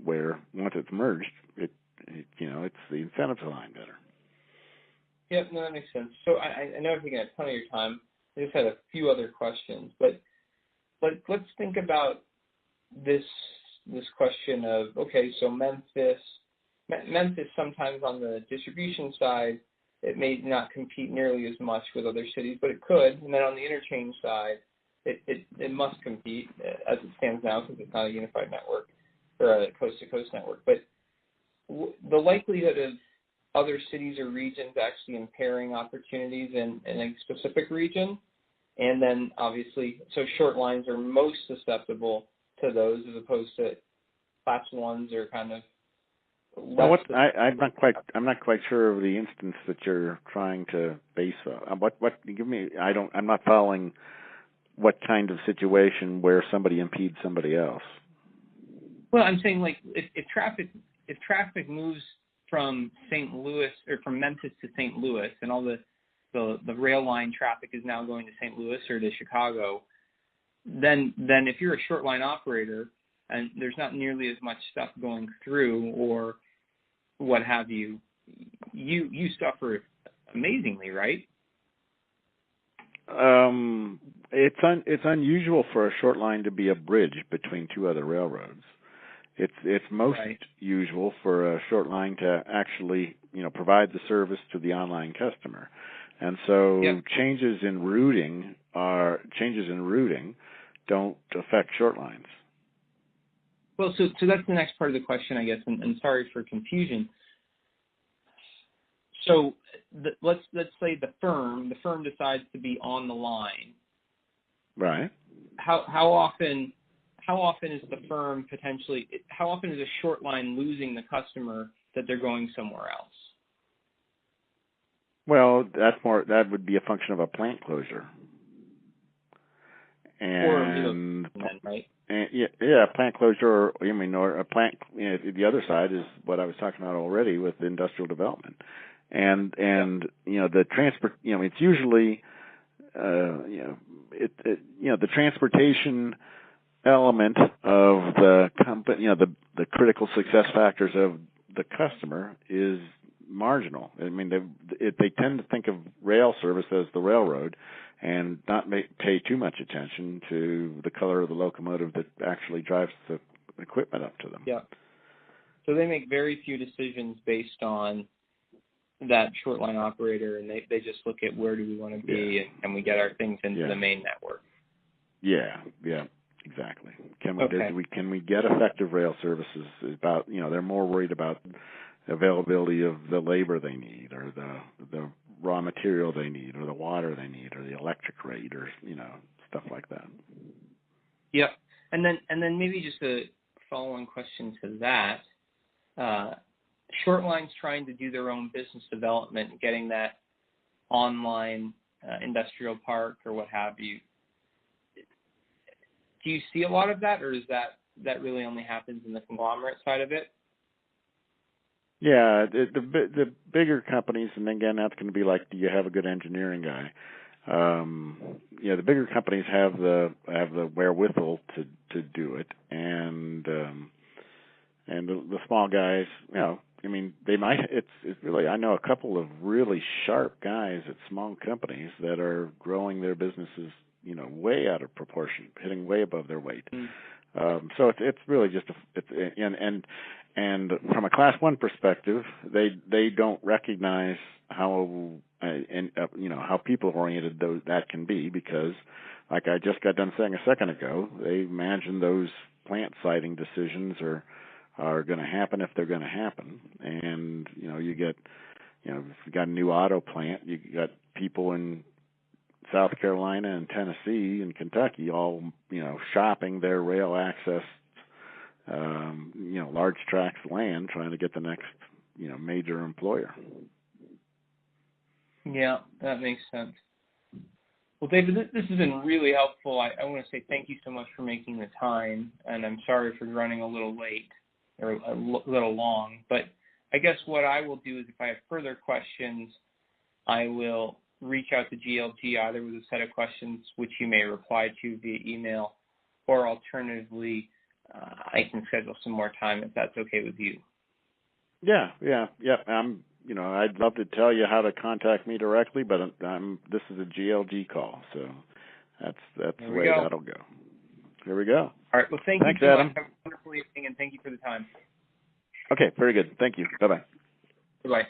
where once it's merged, it's the incentives align better. Yep, no, that makes sense. So I know I've taken a ton of your time. I just had a few other questions, but let's think about this question of, okay, so Memphis sometimes on the distribution side, it may not compete nearly as much with other cities, but it could. And then on the interchange side, it must compete as it stands now because it's not a unified network or a coast-to-coast network. But the likelihood of other cities or regions actually impairing opportunities in a specific region, and then obviously, so short lines are most susceptible to those as opposed to class ones are kind of less. I'm not quite sure of the instance that you're trying to base on. What give me? I'm not following what kind of situation where somebody impedes somebody else. Well, I'm saying like if traffic moves from St. Louis or from Memphis to St. Louis, and all the rail line traffic is now going to St. Louis or to Chicago, then if you're a short line operator and there's not nearly as much stuff going through or what have you, you suffer amazingly, right? It's unusual for a short line to be a bridge between two other railroads. It's most usual for a short line to actually, provide the service to the online customer. And so changes in routing don't affect short lines. Well, so that's the next part of the question, I guess, and sorry for confusion. So let's say the firm decides to be on the line. Right. How often is the firm how often is a short line losing the customer that they're going somewhere else? Well, that would be a function of a plant closure. And right? And plant closure, or a plant. The other side is what I was talking about already with industrial development, and the transport. It's usually, the transportation element of the company. The critical success factors of the customer is marginal. I mean, they tend to think of rail service as the railroad, and not pay too much attention to the color of the locomotive that actually drives the equipment up to them. Yeah. So they make very few decisions based on that short line operator, and they just look at where do we want to be, and can we get our things into the main network. Yeah, exactly. Can we get effective rail services? About they're more worried about availability of the labor they need, or the raw material they need, or the water they need, or the electric rate, or stuff like that. Yep. And then maybe just a follow-on question to that. Short lines trying to do their own business development, getting that online industrial park or what have you. Do you see a lot of that, or is that really only happens in the conglomerate side of it? Yeah, the bigger companies, and again, that's going to be like, do you have a good engineering guy? The bigger companies have the wherewithal to do it, and the small guys, they might. It's really, I know a couple of really sharp guys at small companies that are growing their businesses, way out of proportion, hitting way above their weight. So it's really just and from a Class 1 perspective, they don't recognize how how people oriented that can be, because, like I just got done saying a second ago, they imagine those plant siting decisions are going to happen if they're going to happen, and you get if you got a new auto plant, you got people in South Carolina and Tennessee and Kentucky all shopping their rail access, large tracts of land, trying to get the next major employer. Yeah, that makes sense. Well, David, this has been really helpful. I want to say thank you so much for making the time, and I'm sorry for running a little late or a little long. But I guess what I will do is, if I have further questions, I will reach out to GLG either with a set of questions which you may reply to via email, or alternatively, I can schedule some more time if that's okay with you. Yeah. I'd love to tell you how to contact me directly, but this is a GLG call, so that's the way that'll go. Here we go. All right. Well, thanks you so Adam. much. Have a wonderful evening, and thank you for the time. Okay, very good. Thank you. Bye-bye. Bye-bye.